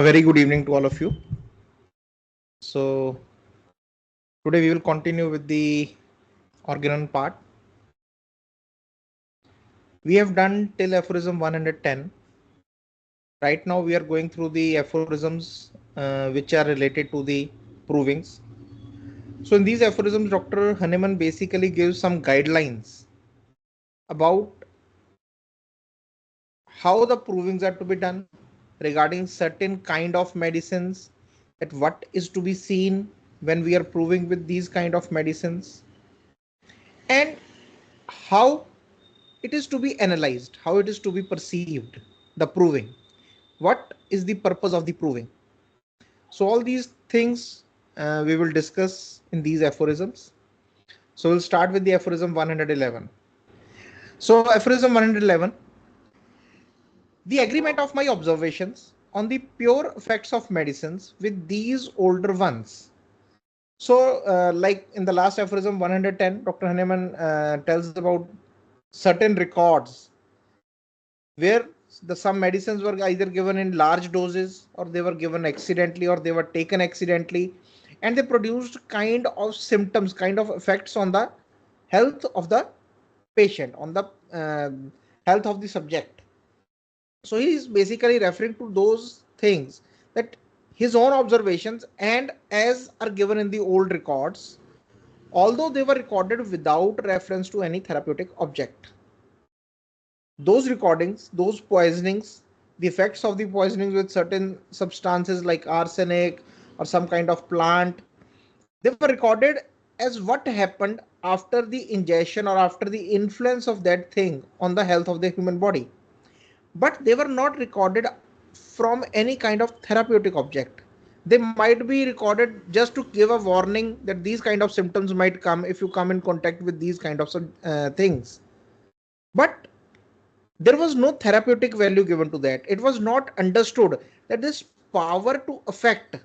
A very good evening to all of you. So today we will continue with the Organon part. We have done till aphorism 110. Right now we are going through the aphorisms which are related to the provings. So in these aphorisms, Dr. Hahnemann basically gives some guidelines about how the provings are to be done regarding certain kind of medicines, that what is to be seen when we are proving with these kind of medicines, and how it is to be analyzed, how it is to be perceived, the proving. What is the purpose of the proving? So all these things we will discuss in these aphorisms. So we'll start with the aphorism 111. So aphorism 111, the agreement of my observations on the pure effects of medicines with these older ones. So like in the last aphorism 110, Dr. Hahnemann tells about certain records where some medicines were either given in large doses, or they were given accidentally, or they were taken accidentally, and they produced kind of symptoms, kind of effects on the health of the patient, on the health of the subject. So he is basically referring to those things that his own observations and as are given in the old records, although they were recorded without reference to any therapeutic object. Those recordings, those poisonings, the effects of the poisonings with certain substances like arsenic or some kind of plant, they were recorded as what happened after the ingestion or after the influence of that thing on the health of the human body. But they were not recorded from any kind of therapeutic object. They might be recorded just to give a warning that these kind of symptoms might come if you come in contact with these kind of things. But there was no therapeutic value given to that. It was not understood that this power to affect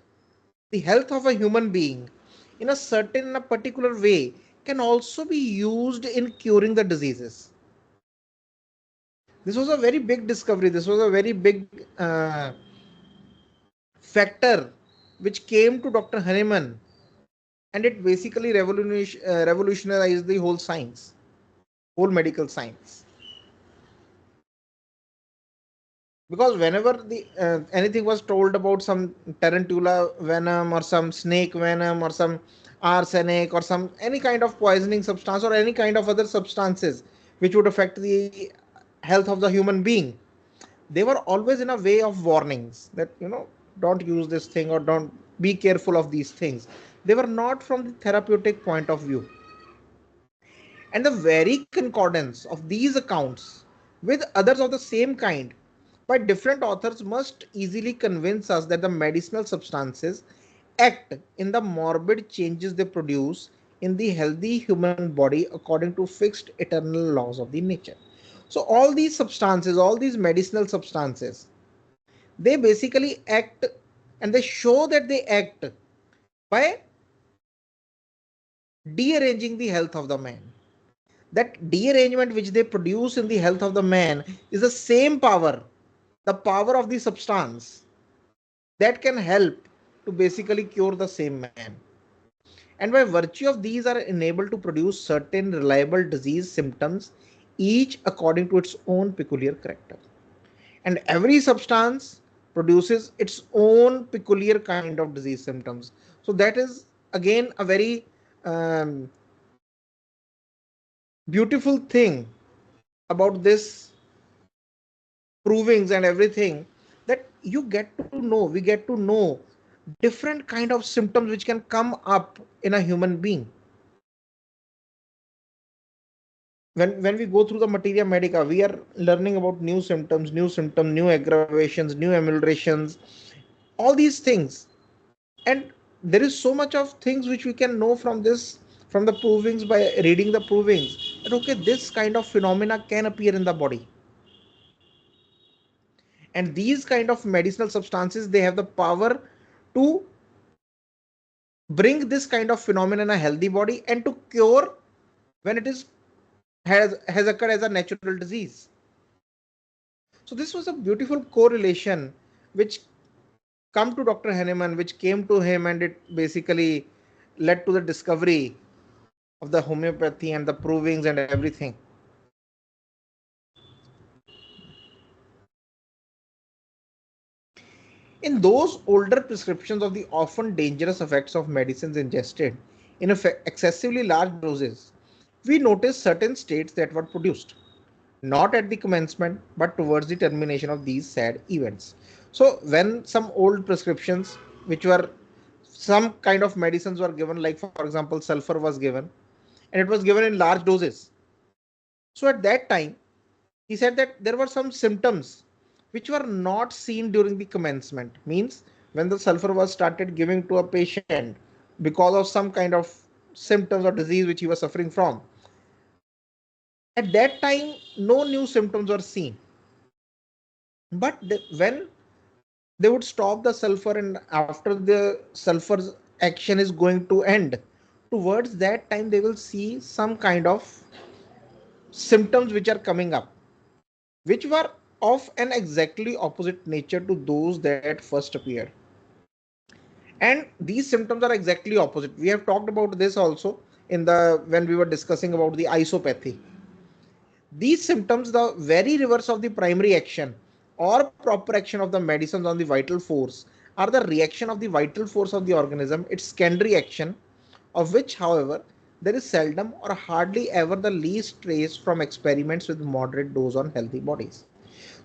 the health of a human being in a certain, in a particular way, can also be used in curing the diseases. This was a very big discovery. This was a very big factor which came to Dr. Hahnemann, and it basically revolutionized the whole science, whole medical science. Because whenever the anything was told about some tarantula venom or some snake venom or some arsenic or some any kind of poisoning substance or any kind of other substances which would affect the health of the human being, they were always in a way of warnings that don't use this thing or don't be careful of these things. They were not from the therapeutic point of view. And the very concordance of these accounts with others of the same kind by different authors must easily convince us that the medicinal substances act in the morbid changes they produce in the healthy human body according to fixed eternal laws of the nature. So all these substances, all these medicinal substances, they basically act, and they show that they act by dearranging the health of the man. That derangement which they produce in the health of the man is the same power, the power of the substance that can help to basically cure the same man. And by virtue of these are enabled to produce certain reliable disease symptoms, each according to its own peculiar character. And every substance produces its own peculiar kind of disease symptoms. So that is again a very beautiful thing about this provings and everything, that you get to know, we get to know different kind of symptoms which can come up in a human being. When we go through the materia medica, we are learning about new symptoms, new aggravations, new ameliorations, all these things. And there is so much of things which we can know from this, from the provings, by reading the provings, that okay, this kind of phenomena can appear in the body. And these kind of medicinal substances, they have the power to bring this kind of phenomenon in a healthy body and to cure when it is has occurred as a natural disease. So this was a beautiful correlation which come to Dr. Hahnemann, which came to him, and it basically led to the discovery of the homeopathy and the provings and everything. In those older prescriptions of the often dangerous effects of medicines ingested in excessively large doses, we notice certain states that were produced, not at the commencement, but towards the termination of these sad events. So, when some old prescriptions, which were some kind of medicines were given, like for example, sulfur was given, and it was given in large doses. So, at that time, he said that there were some symptoms which were not seen during the commencement. Means when the sulfur was started giving to a patient because of some kind of symptoms or disease which he was suffering from, at that time no new symptoms were seen. But when they would stop the sulfur, and after the sulfur's action is going to end, towards that time they will see some kind of symptoms which are coming up, which were of an exactly opposite nature to those that first appeared. And these symptoms are exactly opposite. We have talked about this also in the when we were discussing about the isopathy. These symptoms, the very reverse of the primary action or proper action of the medicines on the vital force, are the reaction of the vital force of the organism, its secondary action, of which, however, there is seldom or hardly ever the least trace from experiments with moderate dose on healthy bodies.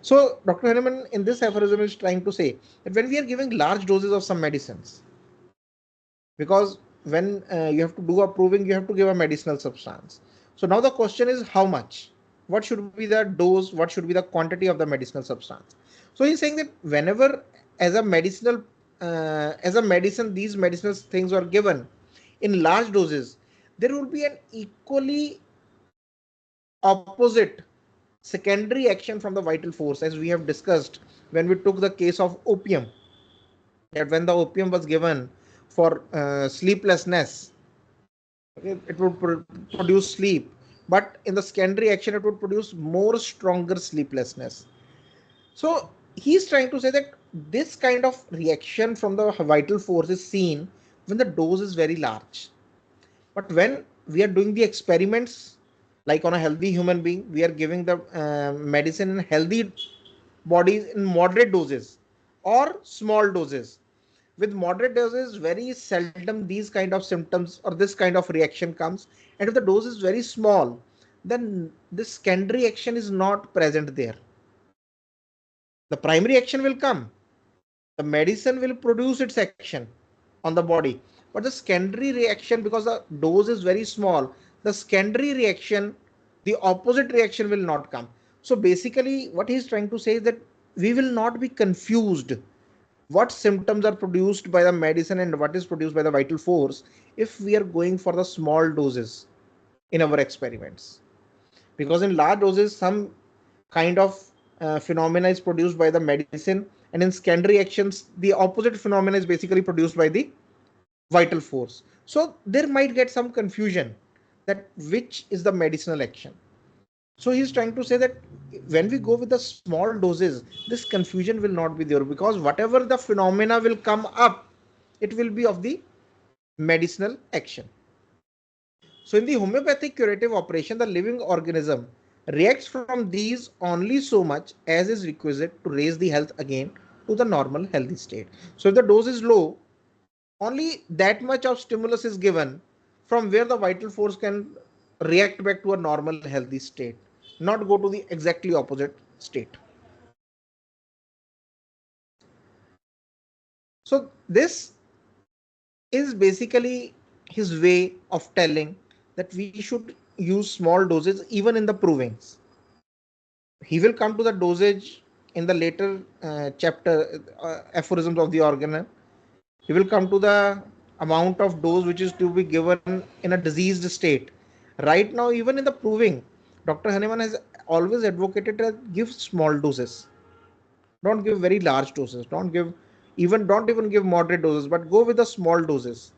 So, Dr. Hahnemann in this aphorism is trying to say that when we are giving large doses of some medicines, because when you have to do a proving, you have to give a medicinal substance. So now the question is how much, what should be the dose, what should be the quantity of the medicinal substance. So he's saying that whenever as a medicinal as a medicine, these medicinal things are given in large doses, there will be an equally opposite secondary action from the vital force, as we have discussed when we took the case of opium, that when the opium was given for sleeplessness, it would produce sleep, but in the secondary action it would produce more stronger sleeplessness. So he's trying to say that this kind of reaction from the vital force is seen when the dose is very large. But when we are doing the experiments, like on a healthy human being, we are giving the medicine in healthy bodies in moderate doses or small doses. With moderate doses, very seldom these kind of symptoms or this kind of reaction comes. And if the dose is very small, then this secondary action is not present there. The primary action will come. The medicine will produce its action on the body. But the secondary reaction, because the dose is very small, the secondary reaction, the opposite reaction will not come. So basically, what he's trying to say is that we will not be confused what symptoms are produced by the medicine and what is produced by the vital force if we are going for the small doses in our experiments. Because in large doses, some kind of phenomena is produced by the medicine, and in secondary actions, the opposite phenomena is basically produced by the vital force. So there might get some confusion that which is the medicinal action. So he's trying to say that when we go with the small doses, this confusion will not be there, because whatever the phenomena will come up, it will be of the medicinal action. So in the homeopathic curative operation, the living organism reacts from these only so much as is requisite to raise the health again to the normal healthy state. So if the dose is low, only that much of stimulus is given from where the vital force can react back to a normal healthy state, not go to the exactly opposite state. So this is basically his way of telling that we should use small doses even in the provings. He will come to the dosage in the later chapter, aphorisms of the organon. He will come to the amount of dose which is to be given in a diseased state. Right now, even in the proving, Dr. Hahnemann has always advocated to give small doses. Don't give very large doses. Don't even give moderate doses, but go with the small doses.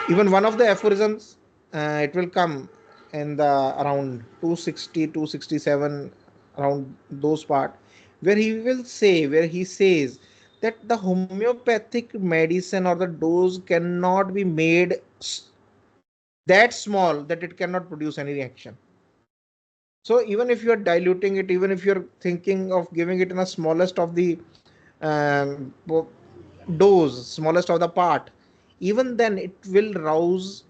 Even one of the aphorisms, it will come in the around 260, 267, around those part. where he says that the homeopathic medicine or the dose cannot be made that small that it cannot produce any reaction. So even if you are diluting it, even if you're thinking of giving it in a smallest of the um, dose, smallest of the part, even then it will rouse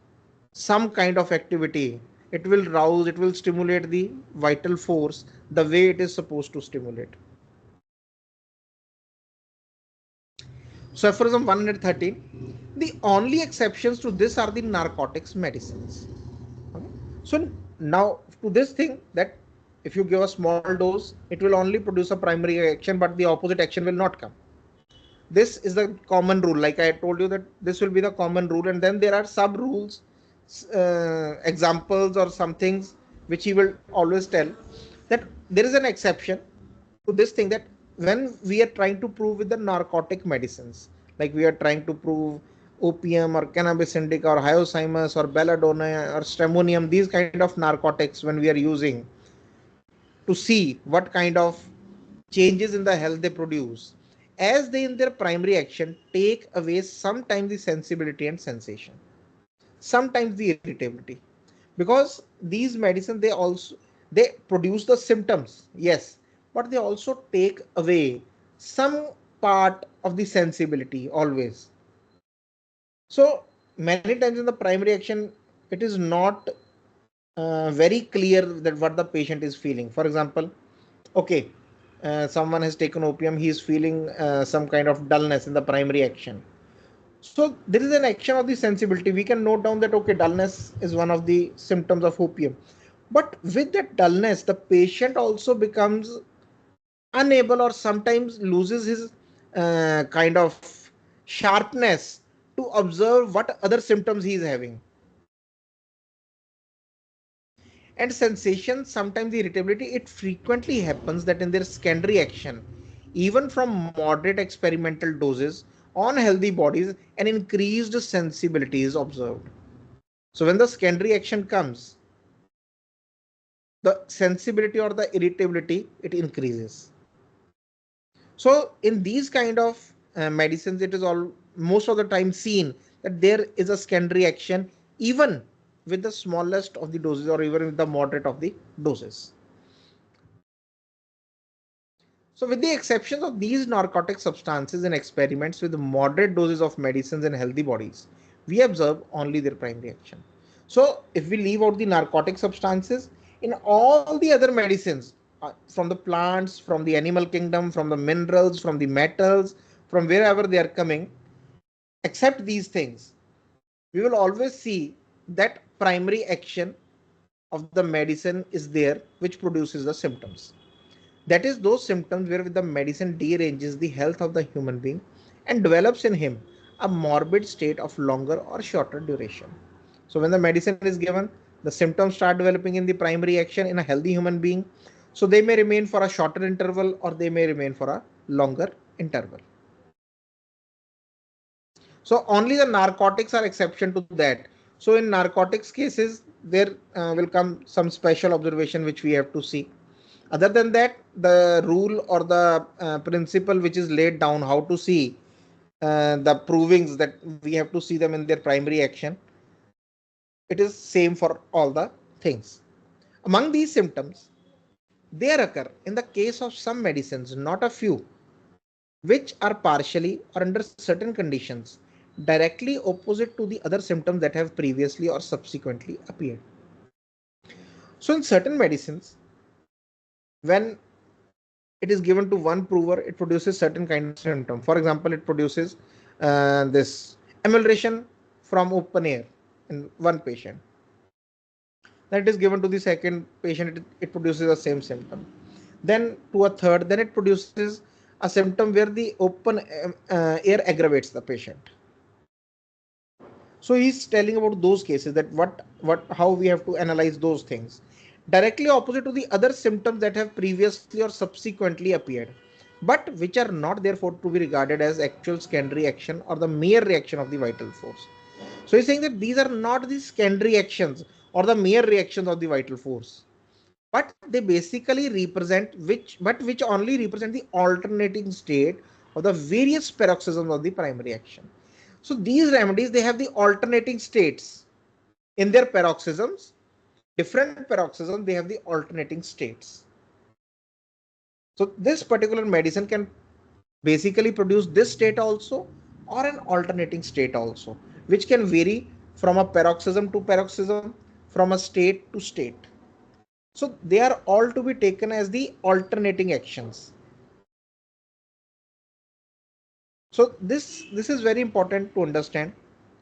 some kind of activity. It will rouse, it will stimulate the vital force the way it is supposed to stimulate. So aphorism 113, the only exceptions to this are the narcotics medicines. Okay. So now to this thing, that if you give a small dose, it will only produce a primary action, but the opposite action will not come. This is the common rule. Like I told you that this will be the common rule, and then there are sub rules, examples or some things which he will always tell that there is an exception to this thing, that when we are trying to prove with the narcotic medicines, like we are trying to prove opium or cannabis indica or hyoscyamus or belladonna or stramonium, these kind of narcotics, when we are using to see what kind of changes in the health they produce, as they in their primary action take away sometimes the sensibility and sensation, sometimes the irritability, because these medicines, they produce the symptoms, yes, but they also take away some part of the sensibility always. So many times in the primary action, it is not very clear that what the patient is feeling. For example, okay, someone has taken opium, he is feeling some kind of dullness in the primary action. So there is an action of the sensibility. We can note down that okay, dullness is one of the symptoms of opium. But with that dullness, the patient also becomes unable or sometimes loses his kind of sharpness to observe what other symptoms he is having. And sensation, sometimes the irritability, it frequently happens that in their secondary action, even from moderate experimental doses on healthy bodies, an increased sensibility is observed. So when the secondary action comes, the sensibility or the irritability, it increases. So in these kind of medicines, it is all most of the time seen that there is a secondary action even with the smallest of the doses or even with the moderate of the doses. So with the exception of these narcotic substances in experiments with moderate doses of medicines in healthy bodies, we observe only their primary action. So if we leave out the narcotic substances, in all the other medicines, from the plants, from the animal kingdom, from the minerals, from the metals, from wherever they are coming, except these things, we will always see that primary action of the medicine is there which produces the symptoms. That is those symptoms where the medicine deranges the health of the human being and develops in him a morbid state of longer or shorter duration. So when the medicine is given, the symptoms start developing in the primary action in a healthy human being. So they may remain for a shorter interval or they may remain for a longer interval. So only the narcotics are exception to that. So in narcotics cases, there will come some special observation which we have to see. Other than that, the rule or the principle which is laid down how to see the provings, that we have to see them in their primary action, it is same for all the things. Among these symptoms, they occur in the case of some medicines, not a few, which are partially or under certain conditions directly opposite to the other symptoms that have previously or subsequently appeared. So in certain medicines, when it is given to one prover, it produces certain kind of symptom. For example, it produces this emulsion from open air in one patient. Then it is given to the second patient, it produces the same symptom. Then to a third, then it produces a symptom where the open air aggravates the patient. So he's telling about those cases, that how we have to analyze those things. Directly opposite to the other symptoms that have previously or subsequently appeared, but which are not therefore to be regarded as actual secondary action or the mere reaction of the vital force. So he's saying that these are not the secondary actions or the mere reactions of the vital force. but they basically represent which only represent the alternating state of the various paroxysms of the primary action. So these remedies, they have the alternating states in their paroxysms. Different paroxysms, they have the alternating states. So this particular medicine can basically produce this state also, or an alternating state also, which can vary from a paroxysm to paroxysm, from a state to state. So they are all to be taken as the alternating actions. So this is very important to understand,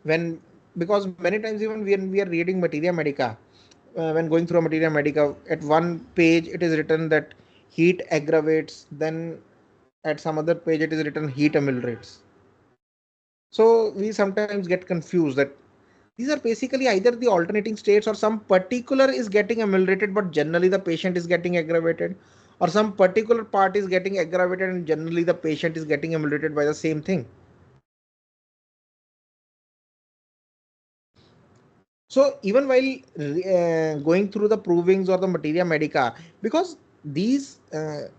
when, because many times even when we are reading materia medica, when going through a materia medica, at one page it is written that heat aggravates, then at some other page it is written heat ameliorates. So we sometimes get confused that these are basically either the alternating states, or some particular is getting ameliorated but generally the patient is getting aggravated, or some particular part is getting aggravated and generally the patient is getting ameliorated by the same thing. So even while going through the provings or the materia medica, because these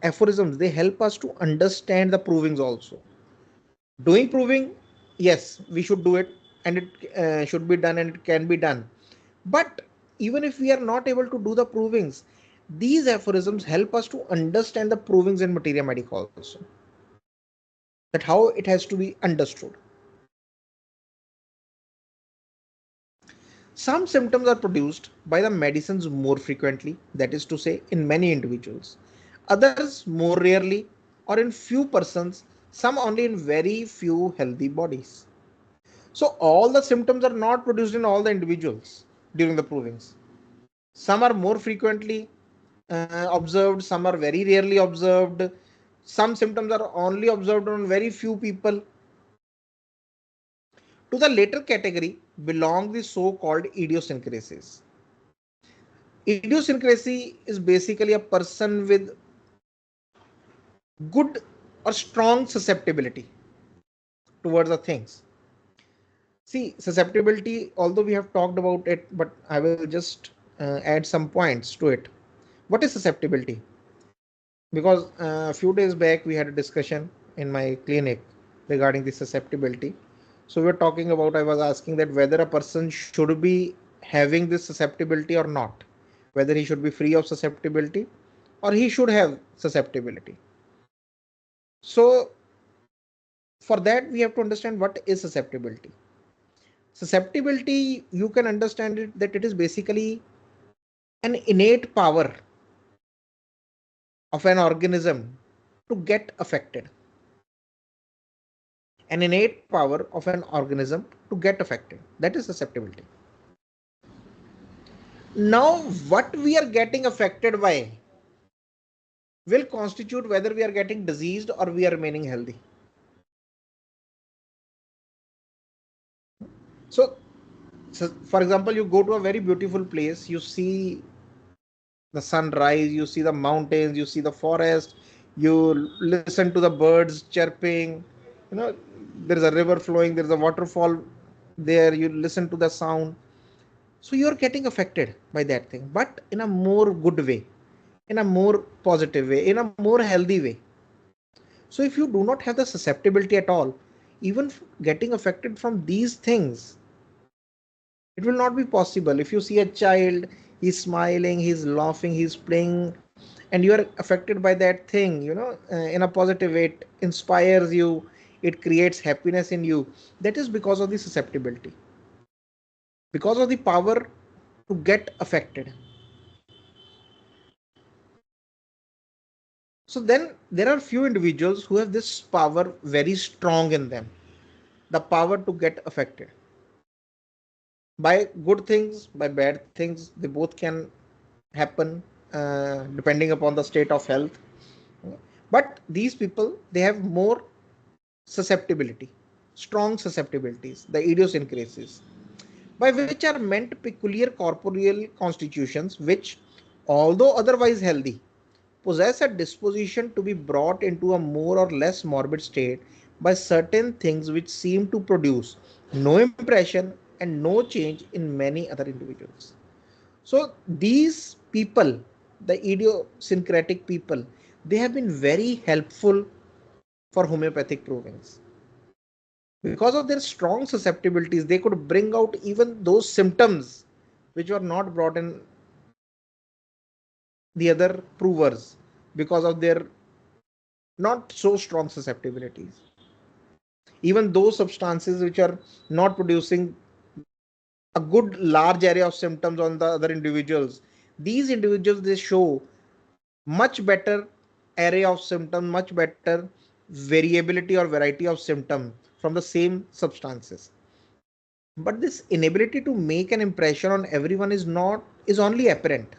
aphorisms, they help us to understand the provings also. Doing proving, yes, we should do it, and it should be done, and it can be done. But even if we are not able to do the provings, these aphorisms help us to understand the provings in materia medica also, that how it has to be understood. Some symptoms are produced by the medicines more frequently, that is to say, in many individuals, others more rarely, or in few persons, some only in very few healthy bodies. So all the symptoms are not produced in all the individuals during the provings. Some are more frequently observed, some are very rarely observed, some symptoms are only observed on very few people. To the later category belong the so-called idiosyncrasies. Idiosyncrasy is basically a person with good or strong susceptibility towards the things. See, susceptibility, although we have talked about it, but I will just add some points to it. What is susceptibility? Because a few days back we had a discussion in my clinic regarding the susceptibility. So we were talking about, I was asking that whether a person should be having this susceptibility or not, whether he should be free of susceptibility or he should have susceptibility. So for that we have to understand what is susceptibility. Susceptibility, you can understand it that it is basically an innate power of an organism to get affected. An innate power of an organism to get affected. That is susceptibility. Now, what we are getting affected by will constitute whether we are getting diseased or we are remaining healthy. So for example, you go to a very beautiful place, you see the sunrise, you see the mountains, you see the forest, you listen to the birds chirping, you know, there is a river flowing, there is a waterfall there, you listen to the sound. So you're getting affected by that thing, but in a more good way, in a more positive way, in a more healthy way. So if you do not have the susceptibility at all, even getting affected from these things, it will not be possible. If you see a child, he's smiling, he's laughing, he's playing, and you are affected by that thing, in a positive way, it inspires you, it creates happiness in you. That is because of the susceptibility, because of the power to get affected. So then there are few individuals who have this power very strong in them, the power to get affected by good things, by bad things. They both can happen depending upon the state of health. But these people, they have more susceptibility, strong susceptibilities, the idiosyncrasies, by which are meant peculiar corporeal constitutions which, although otherwise healthy, possess a disposition to be brought into a more or less morbid state by certain things which seem to produce no impression and no change in many other individuals. So these people, the idiosyncratic people, they have been very helpful for homeopathic provings. Because of their strong susceptibilities, they could bring out even those symptoms which were not brought in the other provers because of their not so strong susceptibilities. Even those substances which are not producing a good large area of symptoms on the other individuals, these individuals, they show much better array of symptoms, much better variability or variety of symptom from the same substances. But this inability to make an impression on everyone is only apparent.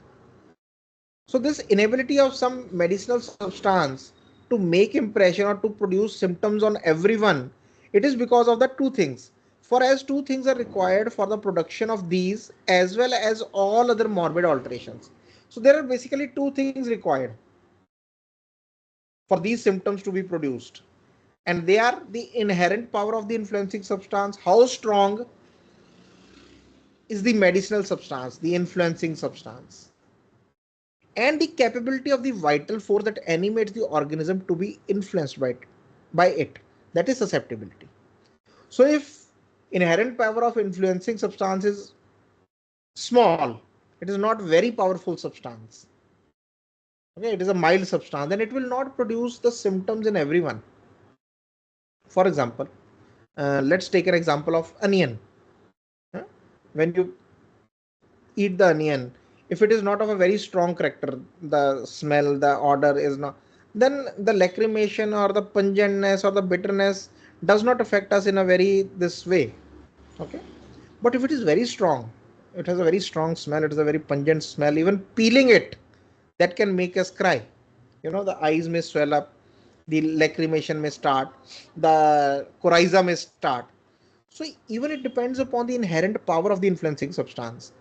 So this inability of some medicinal substance to make impression or to produce symptoms on everyone, it is because of the two things. For as two things are required for the production of these as well as all other morbid alterations. So there are basically two things required for these symptoms to be produced. And they are the inherent power of the influencing substance, how strong is the medicinal substance, the influencing substance, and the capability of the vital force that animates the organism to be influenced by it, that is susceptibility. So if inherent power of influencing substance is small, it is not very powerful substance, okay, it is a mild substance, then it will not produce the symptoms in everyone. For example, let's take an example of onion. When you eat the onion, if it is not of a very strong character, the smell, the odor is not, then the lacrimation or the pungentness or the bitterness does not affect us in a very this way. Okay, but if it is very strong, it has a very strong smell, it is a very pungent smell, even peeling it, that can make us cry. The eyes may swell up, the lacrimation may start, the coryza may start. So even it depends upon the inherent power of the influencing substance,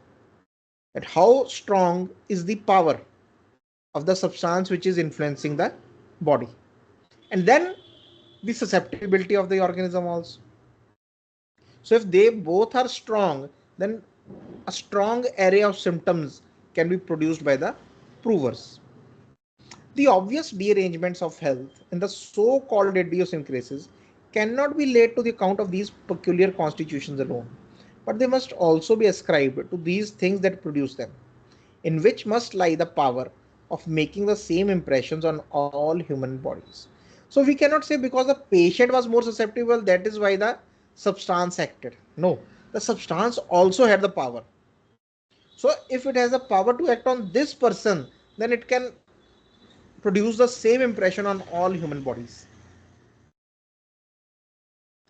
that how strong is the power of the substance which is influencing the body, and then the susceptibility of the organism also. So if they both are strong, then a strong array of symptoms can be produced by the provers. The obvious dearrangements of health in the so-called idiosyncrasies cannot be laid to the account of these peculiar constitutions alone, but they must also be ascribed to these things that produce them, in which must lie the power of making the same impressions on all human bodies. So we cannot say because the patient was more susceptible, that is why the substance acted. No, the substance also had the power. So if it has the power to act on this person, then it can produce the same impression on all human bodies.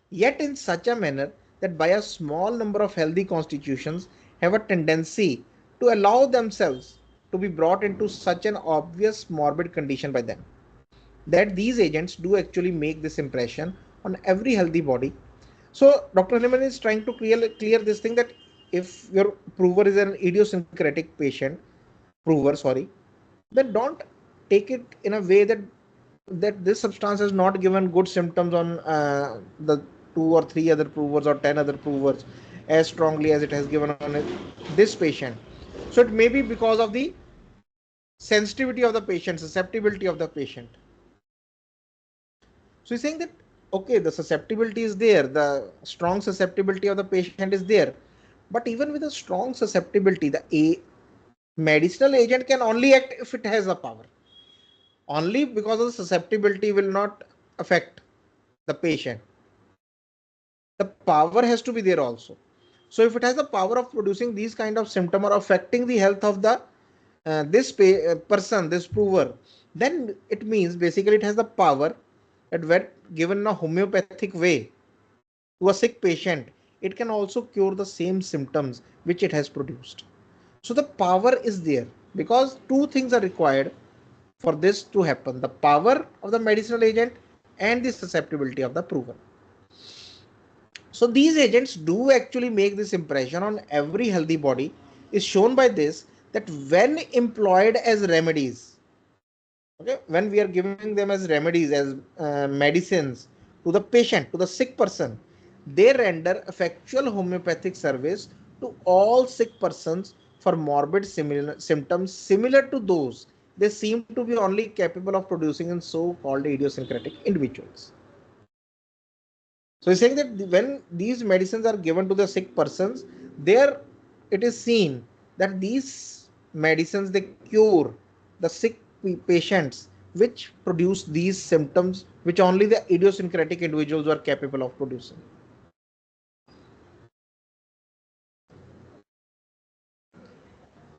Yet in such a manner that by a small number of healthy constitutions have a tendency to allow themselves to be brought into such an obvious morbid condition by them, that these agents do actually make this impression on every healthy body. So Dr. Haliman is trying to clear this thing, that if your prover is an idiosyncratic prover, then don't take it in a way that this substance has not given good symptoms on the two or three other provers or 10 other provers as strongly as it has given on this patient. So it may be because of the sensitivity of the patient, susceptibility of the patient. So he's saying that, okay, the susceptibility is there, the strong susceptibility of the patient is there, but even with a strong susceptibility, the medicinal agent can only act if it has the power. Only because of the susceptibility will not affect the patient. The power has to be there also. So if it has the power of producing these kind of symptom or affecting the health of the person, this prover, then it means basically it has the power that when given in a homeopathic way to a sick patient, it can also cure the same symptoms which it has produced. So the power is there because two things are required for this to happen: the power of the medicinal agent and the susceptibility of the prover. So these agents do actually make this impression on every healthy body, is shown by this, that when employed as remedies, okay, when we are giving them as remedies, as medicines to the patient, to the sick person, they render effectual homeopathic service to all sick persons for morbid symptoms similar to those they seem to be only capable of producing in so-called idiosyncratic individuals. So he's saying that when these medicines are given to the sick persons, there it is seen that these medicines they cure the sick patients which produce these symptoms which only the idiosyncratic individuals are capable of producing.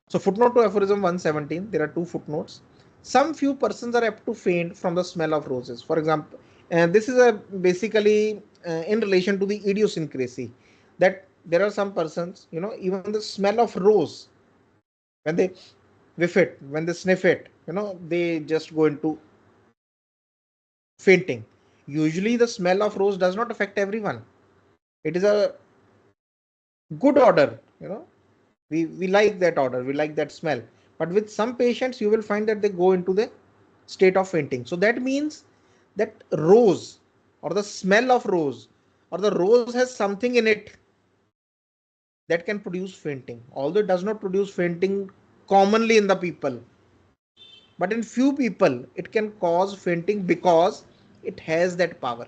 So footnote to aphorism 117, there are two footnotes. Some few persons are apt to faint from the smell of roses. For example, this is a basically in relation to the idiosyncrasy that there are some persons, even the smell of rose, when they whiff it, when they sniff it, they just go into fainting. Usually the smell of rose does not affect everyone. It is a good odor, we like that odor, we like that smell, but with some patients you will find that they go into the state of fainting. So that means that rose or the smell of rose or the rose has something in it that can produce fainting, although it does not produce fainting commonly in the people, but in few people it can cause fainting because it has that power.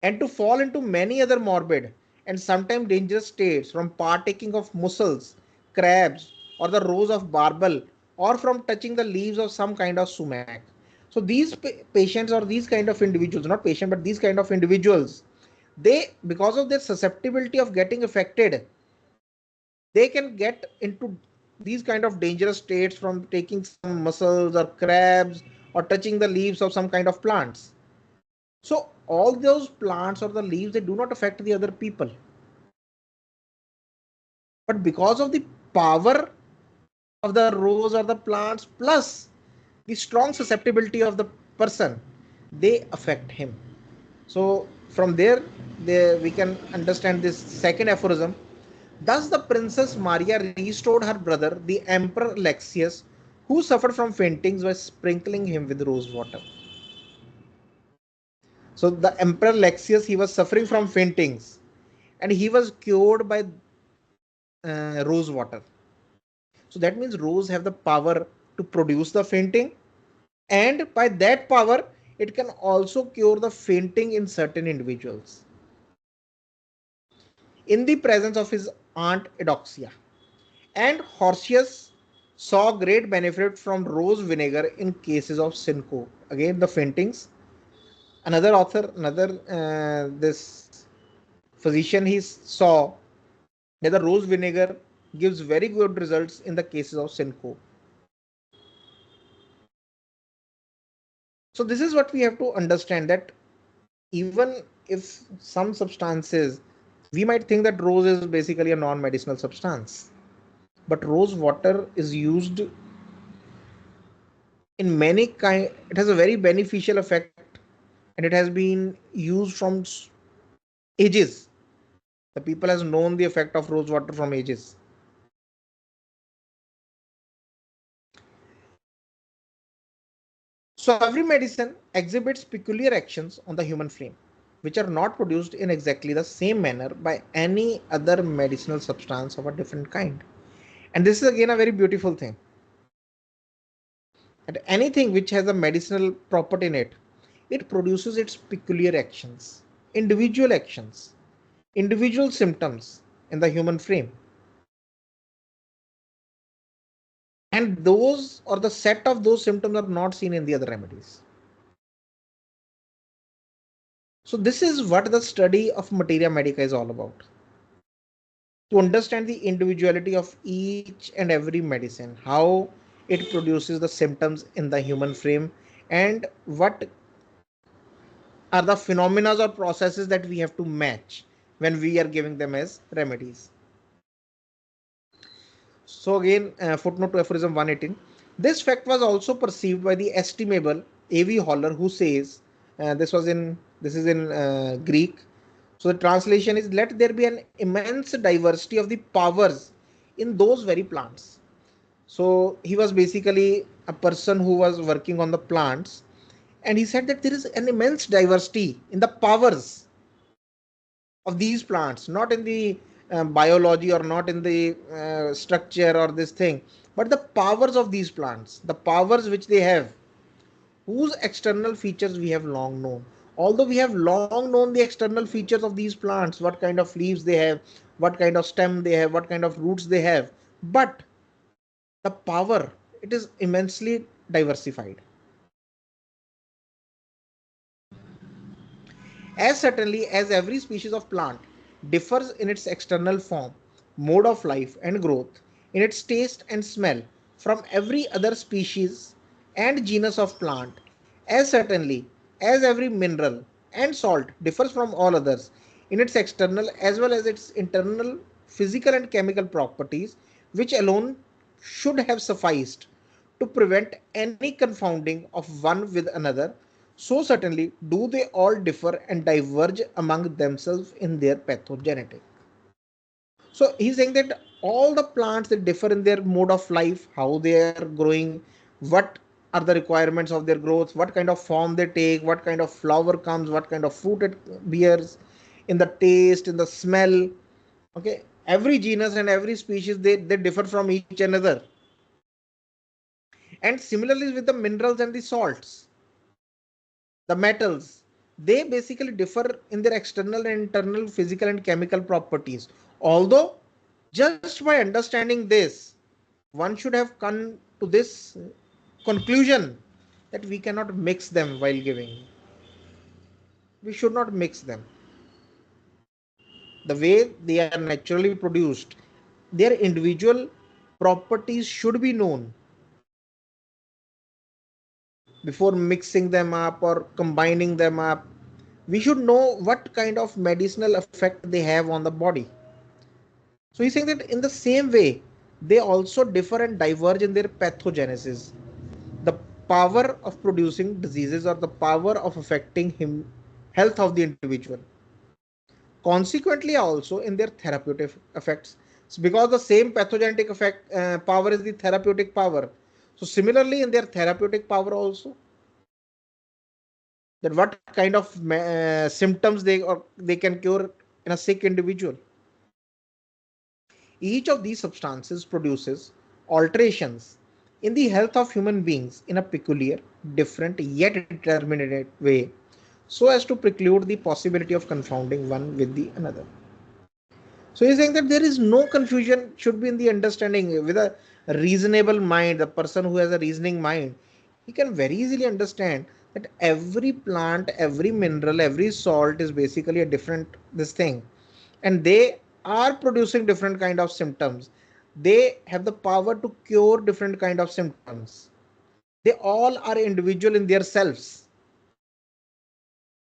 And to fall into many other morbid and sometimes dangerous states from partaking of mussels, crabs, or the rose of barbel, or from touching the leaves of some kind of sumac. So these patients or these kind of individuals, not patient, but these kind of individuals, they, because of their susceptibility of getting affected, they can get into these kind of dangerous states from taking some mussels or crabs or touching the leaves of some kind of plants. So all those plants or the leaves, they do not affect the other people. But because of the power of the rose or the plants plus the strong susceptibility of the person, they affect him. So from there, we can understand this second aphorism. Thus the Princess Maria restored her brother, the Emperor Alexius, who suffered from faintings by sprinkling him with rose water. So the Emperor Alexius, he was suffering from faintings and he was cured by rose water. So that means rose have the power to produce the fainting, and by that power it can also cure the fainting in certain individuals. In the presence of his aunt Eudoxia, and Horsius saw great benefit from rose vinegar in cases of syncope. Again, the faintings. Another author, this physician, he saw that the rose vinegar gives very good results in the cases of syncope. So this is what we have to understand, that even if some substances, we might think that rose is basically a non-medicinal substance, but rose water is used in many kind. It has a very beneficial effect, and it has been used from ages. The people has known the effect of rose water from ages. So every medicine exhibits peculiar actions on the human frame, which are not produced in exactly the same manner by any other medicinal substance of a different kind. And this is again a very beautiful thing. And anything which has a medicinal property in it, it produces its peculiar actions, individual symptoms in the human frame. And those or the set of those symptoms are not seen in the other remedies. So this is what the study of materia medica is all about. To understand the individuality of each and every medicine, how it produces the symptoms in the human frame, and what are the phenomena or processes that we have to match when we are giving them as remedies. So again, footnote to aphorism 118. This fact was also perceived by the estimable A.V. Holler, who says, this is in Greek. So the translation is, let there be an immense diversity of the powers in those very plants. So he was basically a person who was working on the plants, and he said that there is an immense diversity in the powers of these plants, not in the biology or not in the structure or this thing, but the powers of these plants, the powers which they have, whose external features we have long known. Although we have long known the external features of these plants, what kind of leaves they have, what kind of stem they have, what kind of roots they have, but the power, it is immensely diversified. As certainly as every species of plant differs in its external form, mode of life and growth, in its taste and smell from every other species and genus of plant, as certainly as every mineral and salt differs from all others in its external as well as its internal physical and chemical properties, which alone should have sufficed to prevent any confounding of one with another, so certainly do they all differ and diverge among themselves in their pathogenetic. So he's saying that all the plants that differ in their mode of life, how they are growing, what are the requirements of their growth, what kind of form they take, what kind of flower comes, what kind of fruit it bears, in the taste, in the smell. Okay, every genus and every species, they differ from each another. And similarly with the minerals and the salts, the metals, they basically differ in their external and internal physical and chemical properties. Although just by understanding this, one should have come to this conclusion that we cannot mix them while giving. We should not mix them. The way they are naturally produced, their individual properties should be known before mixing them up or combining them up. We should know what kind of medicinal effect they have on the body. So he's saying that in the same way, they also differ and diverge in their pathogenesis, the power of producing diseases or the power of affecting him health of the individual. Consequently, also in their therapeutic effects, because the same pathogenic effect power is the therapeutic power. So similarly, in their therapeutic power also, that what kind of symptoms they can cure in a sick individual. Each of these substances produces alterations in the health of human beings in a peculiar, different yet determinate way, so as to preclude the possibility of confounding one with the another. So he's saying that there is no confusion should be in the understanding. With a reasonable mind, the person who has a reasoning mind, he can very easily understand that every plant, every mineral, every salt is basically a different this thing, and they are producing different kind of symptoms. They have the power to cure different kind of symptoms. They all are individual in their selves.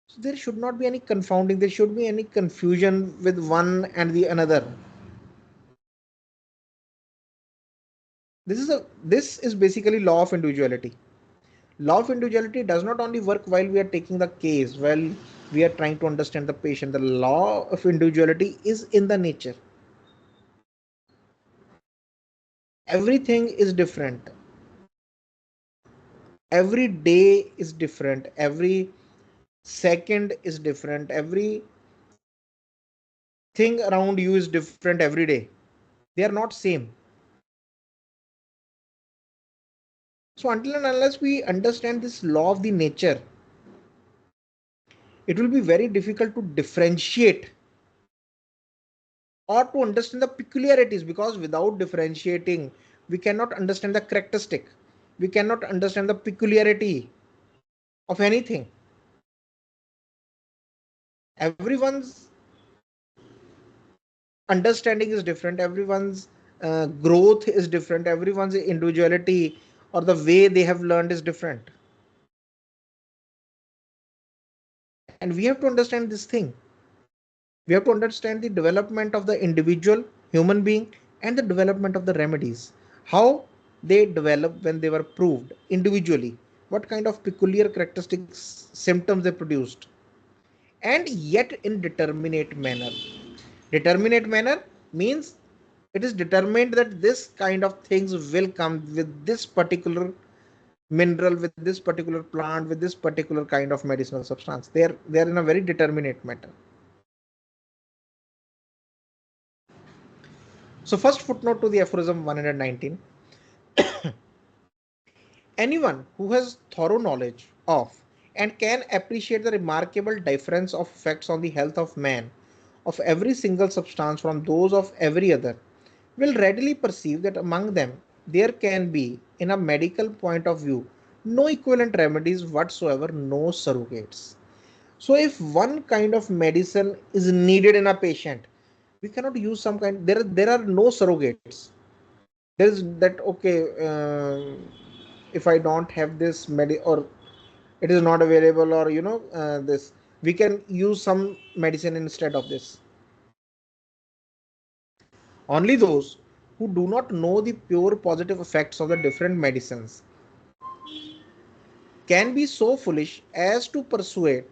So there should not be any confounding. There should be any confusion with one and the another. This is basically law of individuality. Law of individuality does not only work while we are taking the case, while we are trying to understand the patient. The law of individuality is in the nature. Everything is different. Every day is different. Every second is different. Every thing around you is different every day. They are not same. So until and unless we understand this law of the nature, it will be very difficult to differentiate or to understand the peculiarities, because without differentiating we cannot understand the characteristic, we cannot understand the peculiarity of anything. Everyone's understanding is different, everyone's growth is different, everyone's individuality or the way they have learned is different, and we have to understand this thing. We have to understand the development of the individual human being and the development of the remedies, how they develop when they were proved individually, what kind of peculiar characteristics symptoms they produced, and yet in determinate manner. Determinate manner means it is determined that this kind of things will come with this particular mineral, with this particular plant, with this particular kind of medicinal substance. They are in a very determinate matter. So first footnote to the aphorism 119. Anyone who has thorough knowledge of and can appreciate the remarkable difference of effects on the health of man of every single substance from those of every other will readily perceive that among them there can be, in a medical point of view, no equivalent remedies whatsoever, no surrogates. So if one kind of medicine is needed in a patient, we cannot use some kind. There are no surrogates. There is that okay. If I don't have this or it is not available, or this, we can use some medicine instead of this. Only those who do not know the pure positive effects of the different medicines can be so foolish as to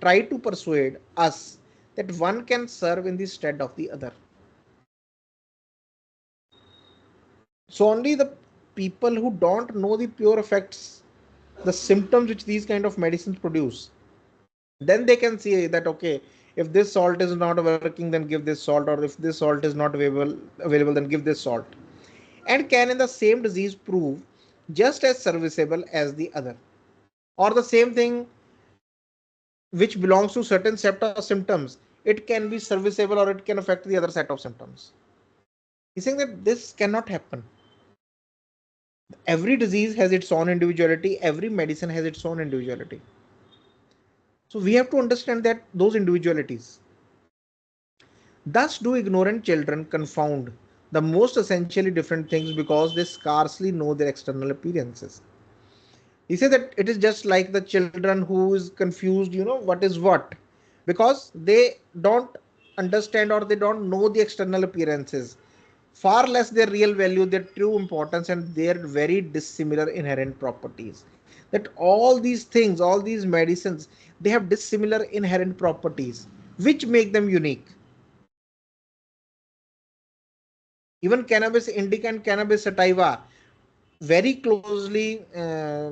try to persuade us that one can serve in the stead of the other. So only the people who don't know the pure effects, the symptoms which these kind of medicines produce, then they can see that okay, if this salt is not working, then give this salt, or if this salt is not available, then give this salt, and can in the same disease prove just as serviceable as the other, or the same thing which belongs to certain set of symptoms, it can be serviceable or it can affect the other set of symptoms. He's saying that this cannot happen. Every disease has its own individuality, every medicine has its own individuality. So we have to understand that those individualities. Thus do ignorant children confound the most essentially different things because they scarcely know their external appearances. He said that it is just like the children who is confused, what is what, because they don't understand or they don't know the external appearances, far less their real value, their true importance, and their very dissimilar inherent properties. That all these things, all these medicines, they have dissimilar inherent properties which make them unique. Even cannabis indica and cannabis sativa, very closely uh,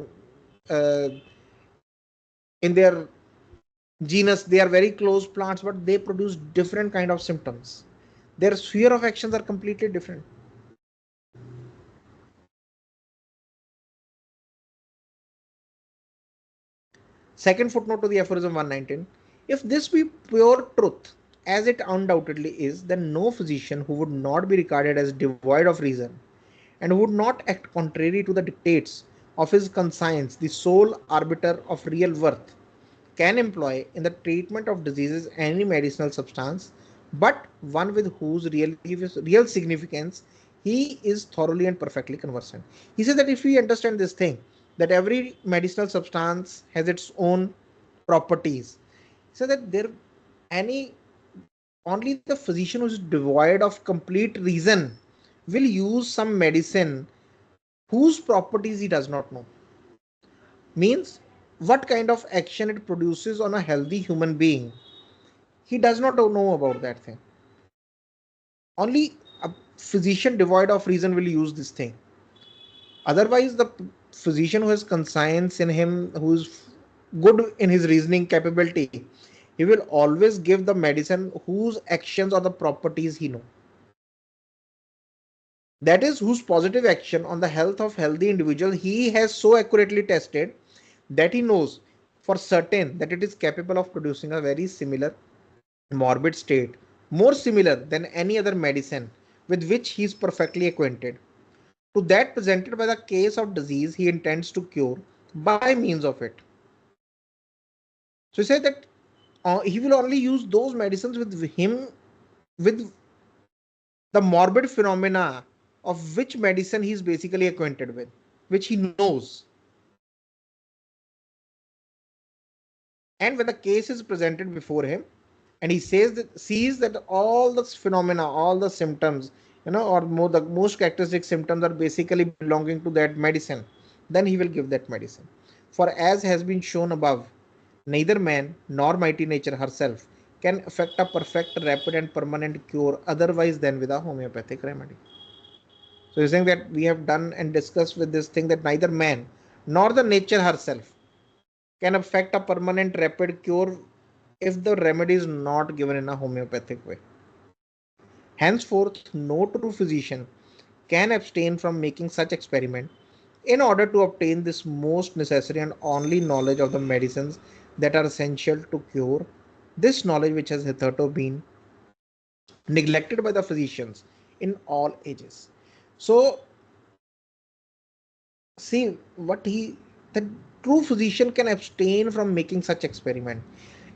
in their genus, they are very close plants, but they produce different kind of symptoms. Their sphere of actions are completely different. Second footnote to the aphorism 119. If this be pure truth, as it undoubtedly is, then no physician who would not be regarded as devoid of reason and would not act contrary to the dictates of his conscience, the sole arbiter of real worth, can employ in the treatment of diseases any medicinal substance, but one with whose real significance he is thoroughly and perfectly conversant. He says that if we understand this thing, that every medicinal substance has its own properties, so that there any only the physician who is devoid of complete reason will use some medicine whose properties he does not know. Means what kind of action it produces on a healthy human being, he does not know about that thing. Only a physician devoid of reason will use this thing. Otherwise, the physician who has conscience in him, who is good in his reasoning capability, he will always give the medicine whose actions or the properties he knows. That is, whose positive action on the health of healthy individual he has so accurately tested that he knows for certain that it is capable of producing a very similar morbid state, more similar than any other medicine with which he is perfectly acquainted, to that presented by the case of disease he intends to cure by means of it. So he said that he will only use those medicines with the morbid phenomena of which medicine he is basically acquainted with, which he knows. And when the case is presented before him, and he sees that all the phenomena, all the symptoms, or the most characteristic symptoms are basically belonging to that medicine, then he will give that medicine. For as has been shown above, neither man nor mighty nature herself can effect a perfect, rapid, and permanent cure otherwise than with a homeopathic remedy. So he's saying that we have done and discussed with this thing that neither man nor the nature herself can affect a permanent rapid cure if the remedy is not given in a homeopathic way. Henceforth, no true physician can abstain from making such experiment in order to obtain this most necessary and only knowledge of the medicines that are essential to cure. This knowledge which has hitherto been neglected by the physicians in all ages. So see what he the true physician can abstain from making such experiment.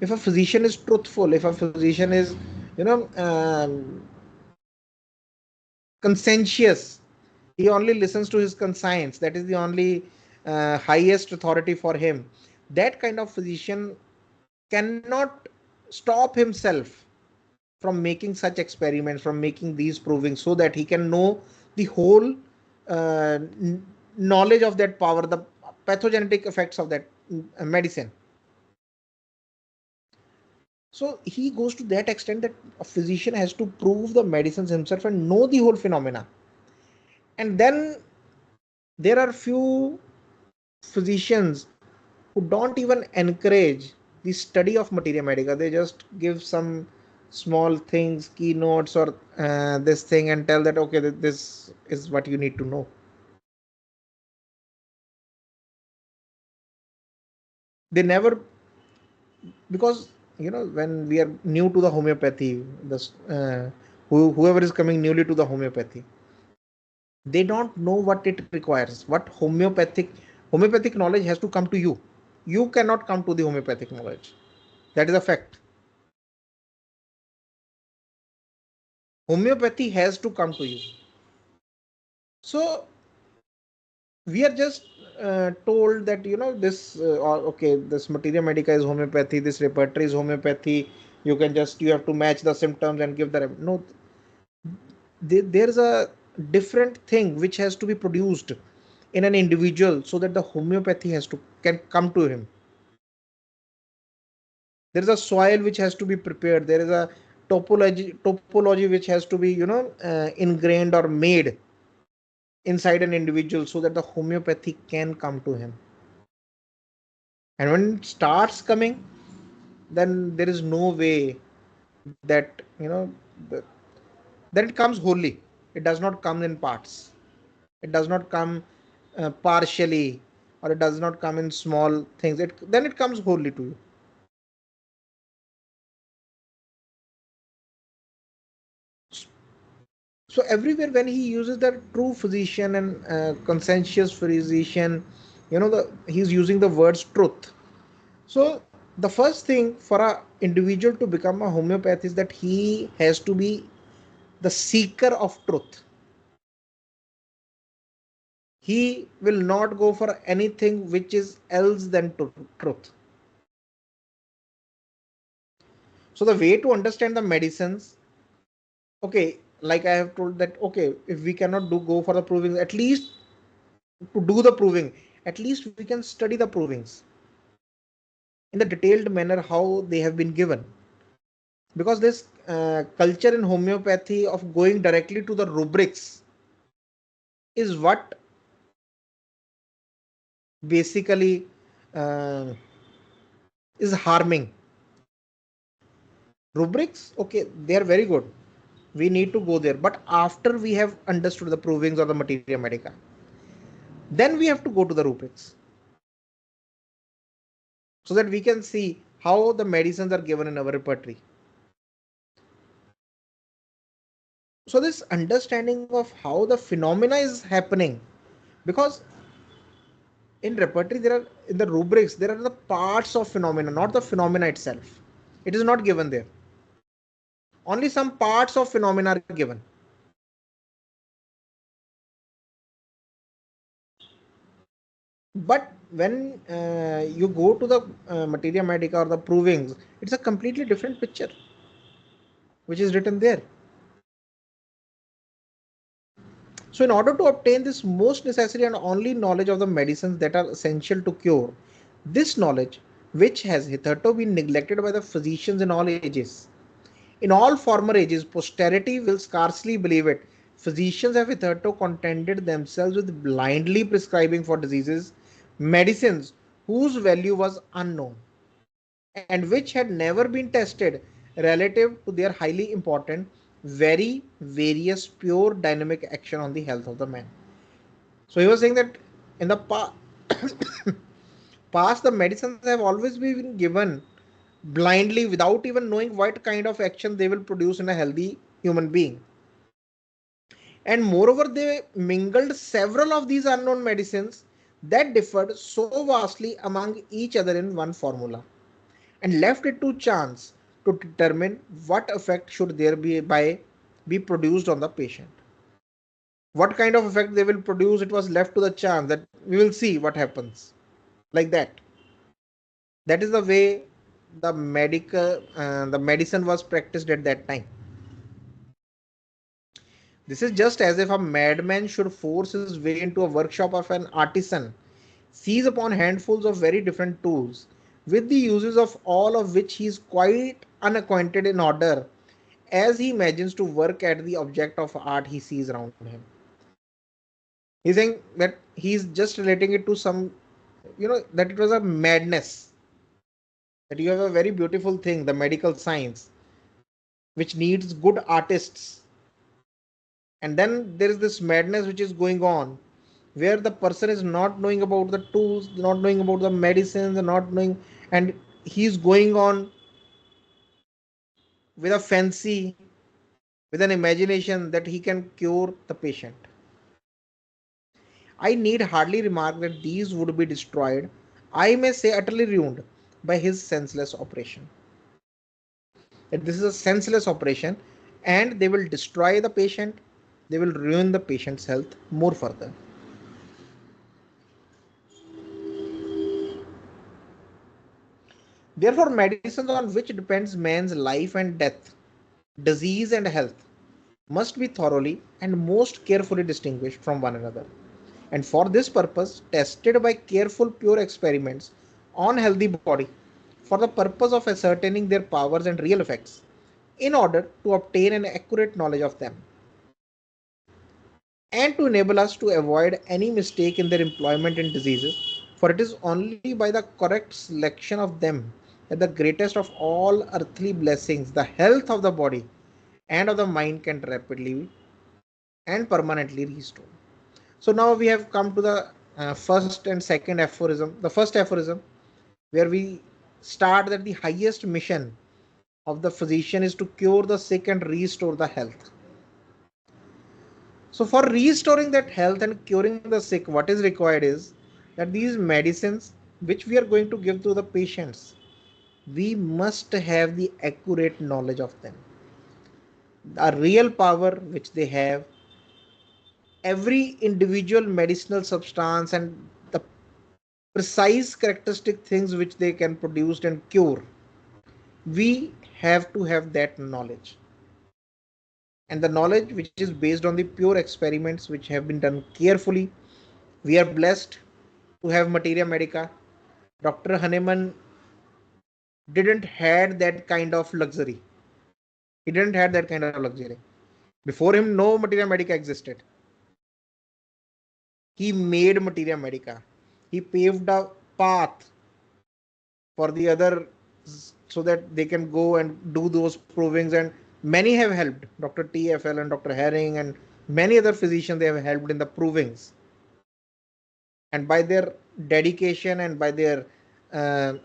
If a physician is truthful, if a physician is conscientious, he only listens to his conscience, that is the only highest authority for him, that kind of physician cannot stop himself from making such experiments, from making these provings, so that he can know the whole knowledge of that power, the pathogenetic effects of that medicine. So he goes to that extent that a physician has to prove the medicines himself and know the whole phenomena. And then there are few physicians who don't even encourage the study of materia medica. They just give some small things, keynotes, or this thing, and tell that okay, this is what you need to know. They never, because when we are new to the homeopathy, this whoever is coming newly to the homeopathy, they don't know what it requires, what homeopathic knowledge has to come to you. You cannot come to the homeopathic knowledge. That is a fact. Homeopathy has to come to you. So we are just told that this okay, this materia medica is homeopathy, this repertory is homeopathy. You have to match the symptoms and give the no. There's a different thing which has to be produced in an individual so that the homeopathy can come to him. There is a soil which has to be prepared. There is a topology which has to be ingrained or made inside an individual so that the homeopathy can come to him. And when it starts coming, then there is no way that that it comes wholly. It does not come in parts. It does not come partially, or it does not come in small things. Then it comes wholly to you. So everywhere when he uses the true physician and conscientious physician, he's using the words truth. So the first thing for a individual to become a homeopath is that he has to be the seeker of truth. He will not go for anything which is else than truth. So the way to understand the medicines, okay, like I have told that okay, if we cannot go for the proving, at least to do the proving, at least we can study the provings in the detailed manner how they have been given. Because this culture in homeopathy of going directly to the rubrics is what basically uh, is harming. Rubrics, okay, they are very good. We need to go there. But after we have understood the provings or the materia medica, then we have to go to the rubrics so that we can see how the medicines are given in our repertory. So this understanding of how the phenomena is happening, because in repertory there are, in the rubrics there are the parts of phenomena, not the phenomena itself. It is not given there. Only some parts of phenomena are given. But when you go to the materia medica or the provings, it's a completely different picture which is written there. So in order to obtain this most necessary and only knowledge of the medicines that are essential to cure, this knowledge, which has hitherto been neglected by the physicians in all ages, in all former ages, posterity will scarcely believe it. Physicians have hitherto contented themselves with blindly prescribing for diseases medicines whose value was unknown and which had never been tested relative to their highly important very various pure dynamic action on the health of the man. So he was saying that in the past, the medicines have always been given blindly without even knowing what kind of action they will produce in a healthy human being. And moreover, they mingled several of these unknown medicines that differed so vastly among each other in one formula, and left it to chance to determine what effect should there be produced on the patient. What kind of effect they will produce, it was left to the chance, that we will see what happens, like that. That is the way the medicine was practiced at that time. This is just as if a madman should force his way into a workshop of an artisan, seize upon handfuls of very different tools, with the uses of all of which he is quite unacquainted, in order as he imagines to work at the object of art he sees around him. He's saying that he's just relating it to some, that it was a madness, that you have a very beautiful thing, the medical science, which needs good artists. And then there is this madness which is going on, where the person is not knowing about the tools, not knowing about the medicines, not knowing, and he's going on with a fancy, with an imagination that he can cure the patient. I need hardly remark that these would be destroyed, I may say utterly ruined, by his senseless operation. That this is a senseless operation, and they will destroy the patient, they will ruin the patient's health more further. Therefore, medicines on which depends man's life and death, disease and health, must be thoroughly and most carefully distinguished from one another, and for this purpose tested by careful pure experiments on healthy body, for the purpose of ascertaining their powers and real effects, in order to obtain an accurate knowledge of them, and to enable us to avoid any mistake in their employment in diseases, for it is only by the correct selection of them that the greatest of all earthly blessings, the health of the body and of the mind, can rapidly and permanently restore. So now we have come to the first and second aphorism. The first aphorism, where we start that the highest mission of the physician is to cure the sick and restore the health. So for restoring that health and curing the sick, what is required is that these medicines which we are going to give to the patients, we must have the accurate knowledge of them, a real power which they have, every individual medicinal substance and the precise characteristic things which they can produce and cure. We have to have that knowledge, and the knowledge which is based on the pure experiments which have been done carefully. We are blessed to have materia medica. Dr. Hahnemann didn't had that kind of luxury. He didn't had that kind of luxury. Before him, no materia medica existed. He made materia medica. He paved a path for the other, so that they can go and do those provings, and many have helped. Dr. TFL and Dr. Herring and many other physicians, they have helped in the provings, and by their dedication and by their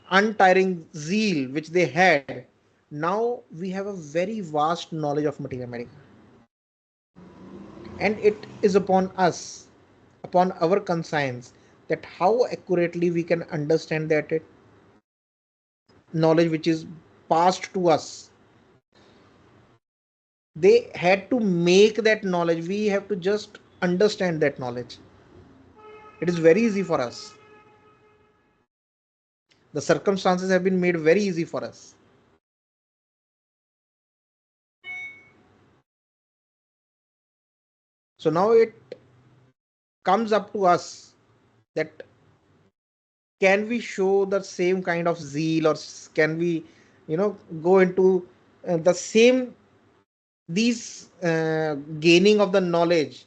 untiring zeal which they had, now we have a very vast knowledge of materia medica, and it is upon us, upon our conscience, that how accurately we can understand that knowledge which is passed to us. They had to make that knowledge, we have to just understand that knowledge. It is very easy for us, the circumstances have been made very easy for us. So now it comes up to us, that can we show the same kind of zeal, or can we, go into the same, these gaining of the knowledge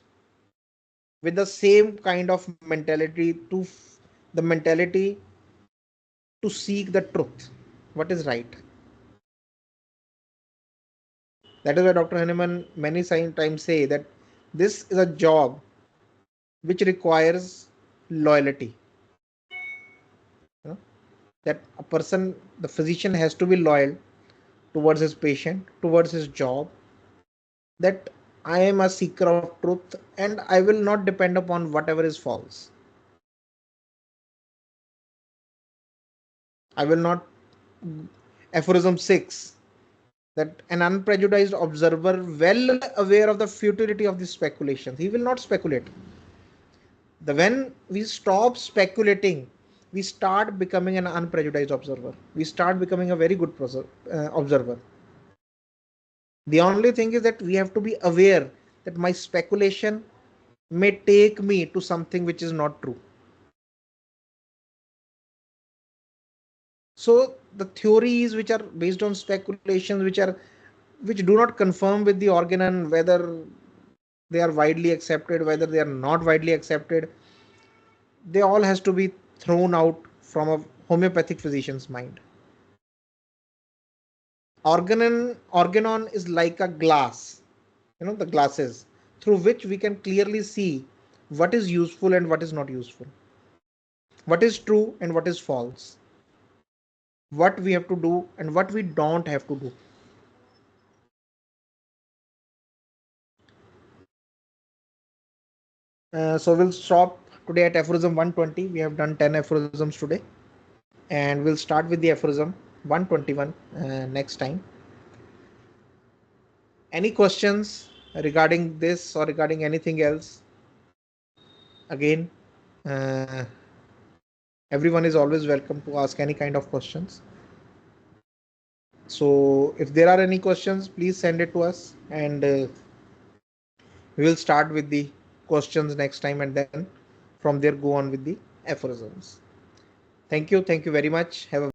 with the same kind of mentality, the mentality to seek the truth, what is right. That is why Dr. Hahnemann many times say that this is a job which requires loyalty. You know, that a person, the physician, has to be loyal towards his patient, towards his job, that I am a seeker of truth and I will not depend upon whatever is false. I will not. Aphorism 6, that an unprejudiced observer, well aware of the futility of these speculations, he will not speculate. When we stop speculating, we start becoming an unprejudiced observer. We start becoming a very good observer. The only thing is that we have to be aware that my speculation may take me to something which is not true. So the theories which are based on speculations, which do not confirm with the organon, whether they are widely accepted, whether they are not widely accepted, they all has to be thrown out from a homeopathic physician's mind. Organon is like a glass, the glasses through which we can clearly see what is useful and what is not useful, what is true and what is false, what we have to do and what we don't have to do. So we'll stop today at aphorism 120. We have done 10 aphorisms today, and we'll start with the aphorism 121 next time. Any questions regarding this or regarding anything else? Again, everyone is always welcome to ask any kind of questions. So if there are any questions, please send it to us, and we will start with the questions next time, and then from there go on with the aphorisms. Thank you very much. Have a